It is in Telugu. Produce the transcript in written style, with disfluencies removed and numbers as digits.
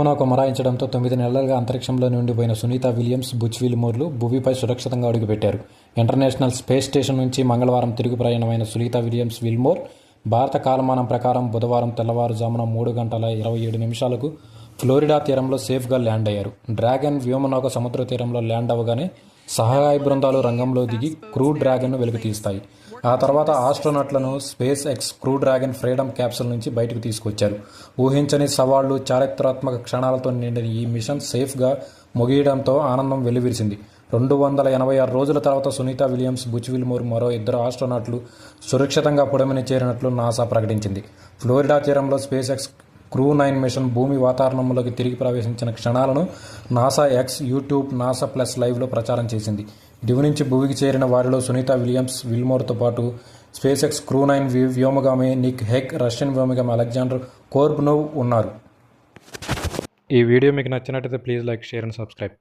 వ్యోమనౌక మొరాయించడంతో 9 నెలలుగా అంతరిక్షంలోనే ఉండిపోయిన సునీత విలియమ్స్, బుచ్ విల్మోర్లు భూమిపై సురక్షితంగా అడుగుపెట్టారు. ఇంటర్నేషనల్ స్పేస్ స్టేషన్ నుంచి మంగళవారం తిరుగు ప్రయాణమైన సునీత విలియమ్స్ విల్మోర్ భారత కాలమానం ప్రకారం బుధవారం తెల్లవారుజామున 3:27 ఫ్లోరిడా తీరంలో సేఫ్గా ల్యాండ్ అయ్యారు. డ్రాగన్ వ్యోమనౌక సముద్ర తీరంలో ల్యాండ్ అవ్వగానే సహాయ బృందాలు రంగంలో దిగి క్రూ డ్రాగన్ను వెలికితీస్తాయి. ఆ తర్వాత ఆస్ట్రోనట్లను SpaceX Crew Dragon Freedom capsule నుంచి బయటకు తీసుకొచ్చారు. ఊహించని సవాళ్లు, చారిత్రాత్మక క్షణాలతో నిండిన ఈ మిషన్ సేఫ్గా ముగియడంతో ఆనందం వెల్లివిరిసింది. 286 రోజుల తర్వాత సునీత విలియమ్స్, బుచ్ విల్మోర్ మరో 2 ఆస్ట్రోనట్లు సురక్షితంగా పుడమిని చేరినట్లు నాసా ప్రకటించింది. ఫ్లోరిడా తీరంలో స్పేస్ ఎక్స్ క్రూ 9 మిషన్ భూమి వాతావరణంలోకి తిరిగి ప్రవేశించిన క్షణాలను NASA X, YouTube, NASA plus లైవ్లో ప్రచారం చేసింది. దివి నుంచి భూమికి చేరిన వారిలో సునీత విలియమ్స్, విల్మోర్తో పాటు స్పేస్ ఎక్స్ క్రూ 9 వ్యోమగామి నిక్ హెగ్, రష్యన్ వ్యోమగామి అలెగ్జాండర్ కోర్బ్నోవ్ ఉన్నారు. ఈ వీడియో మీకు నచ్చినట్లయితే please like, share and subscribe.